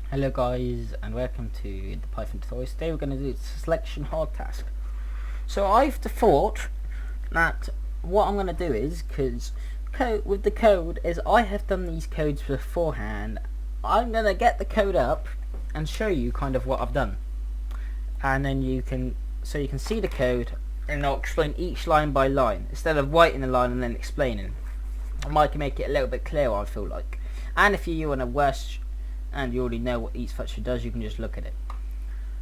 Hello guys and welcome to the Python tutorial. Today we're going to do the selection hard task. So I've thought that what I'm going to do is, because with the code is I have done these codes beforehand, I'm going to get the code up and show you kind of what I've done. And then you can see the code, and I'll explain each line by line instead of writing a line and then explaining. I might make it a little bit clearer, I feel like. And if you want a worse and you already know what each function does, you can just look at it.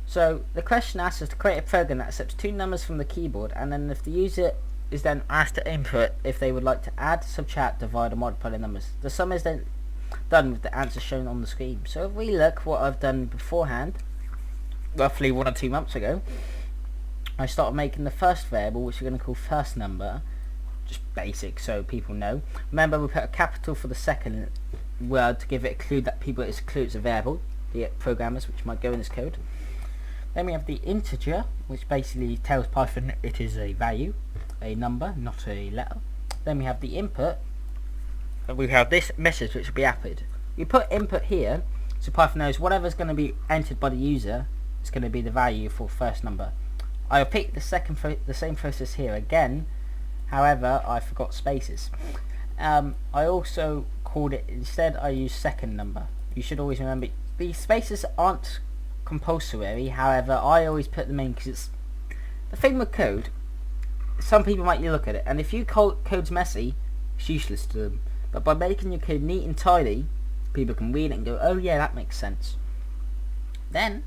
So the question asks us to create a program that accepts two numbers from the keyboard, and then if the user is then asked to input if they would like to add, subtract, divide or multiply the numbers. The sum is then done with the answer shown on the screen. So if we look what I've done beforehand, roughly 1 or 2 months ago, I started making the first variable, which we're going to call first number, just basic so people know. Remember, we put a capital for the second word to give it a clue that people excludes a variable, the programmers, which might go in this code. Then we have the integer, which basically tells Python it is a value, a number, not a letter. Then we have the input, and we have this message which will be appended. We put input here so Python knows whatever is going to be entered by the user is going to be the value for first number. I repeat the same process here again, however I forgot spaces. I also called it, instead I use second number. You should always remember these spaces aren't compulsory, however I always put them in because it's the thing with code. Some people might look at it and if you code's messy, it's useless to them, but by making your code neat and tidy, people can read it and go, oh yeah, that makes sense. Then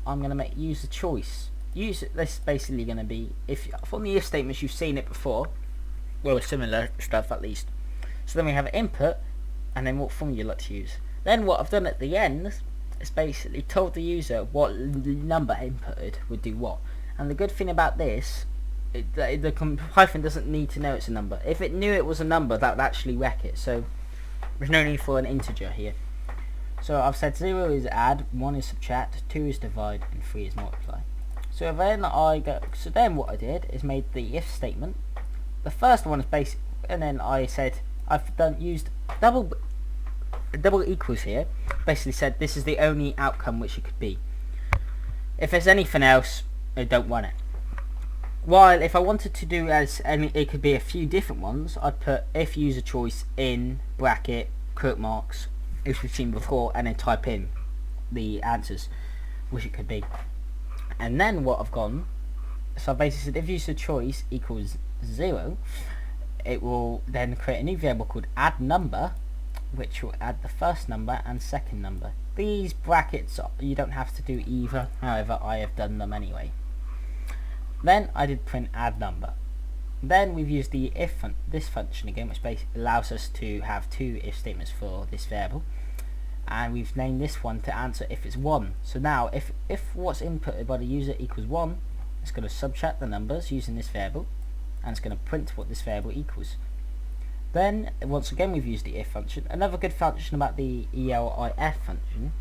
I'm going to use the choice. This is basically going to be, if from the if statements you've seen it before, well, similar stuff at least. So then we have input, and then what formula you like to use. Then what I've done at the end is basically told the user what number inputted would do what. And the good thing about this, the Python doesn't need to know it's a number. If it knew it was a number, that would actually wreck it. So there's no need for an integer here. So I've said 0 is add, 1 is subtract, 2 is divide, and 3 is multiply. So then what I did is made the if statement. The first one is basic, and then I said I've used double equals here. Basically said this is the only outcome which it could be. If there's anything else, I don't want it. While if I wanted to do it could be a few different ones. I'd put if user choice in bracket quote marks, which we've seen before, and then type in the answers which it could be. And then what I've gone, so I basically said if user choice equals 0, it will then create a new variable called add number, which will add the first number and second number. These brackets you don't have to do either, however I have done them anyway. Then I did print add number. Then we've used the this function again, which basically allows us to have two if statements for this variable, and we've named this one to answer if it's 1. So now if what's inputted by the user equals 1, it's going to subtract the numbers using this variable, and it's going to print what this variable equals. Then once again we've used the if function. Another good function about the elif function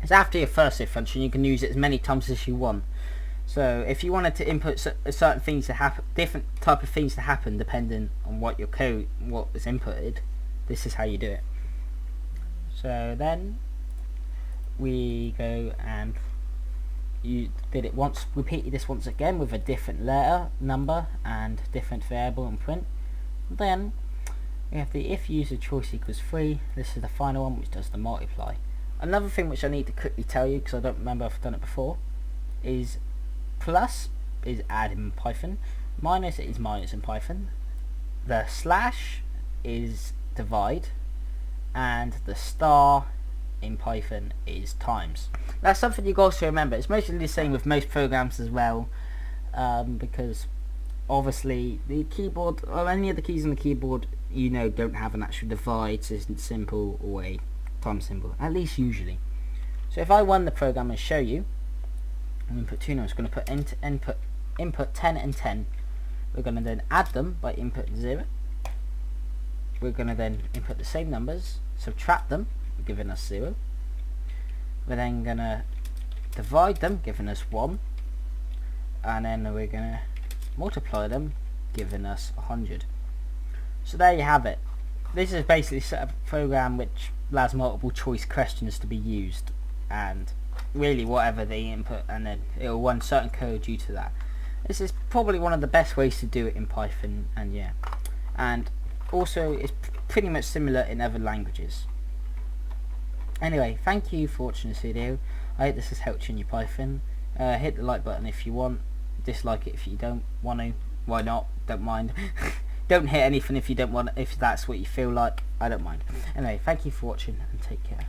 is after your first if function you can use it as many times as you want. So if you wanted to input certain things to happen, different type of things to happen depending on what your code, what was inputted, this is how you do it. So then we go and you did it once, repeated this once again with a different letter, number and different variable and print. Then we have the if user choice equals 3. This is the final one which does the multiply. Another thing which I need to quickly tell you because I don't remember if I've done it before is plus is add in Python, minus is minus in Python, the slash is divide, and the star in Python is times. That's something you guys should remember. It's mostly the same with most programs as well, because obviously the keyboard or any of the keys on the keyboard don't have an actual divide symbol or a time symbol, at least usually. So if I run the program and show you, and input 2 numbers, going to put input 10 and 10. We're going to then add them by input 0. We're going to then input the same numbers, subtract them, giving us 0. We're then going to divide them, giving us 1, and then we're going to multiply them, giving us 100. So there you have it. This is basically a program which allows multiple choice questions to be used. and really whatever they input, and then it will run certain code due to that. This is probably one of the best ways to do it in Python, and yeah, and also it's pretty much similar in other languages. Anyway, thank you for watching this video. I hope this has helped you in your Python. Hit the like button if you want, dislike it if you don't want to, why not, don't mind. Don't hit anything if you don't want, if that's what you feel like, I don't mind. Anyway, thank you for watching and take care.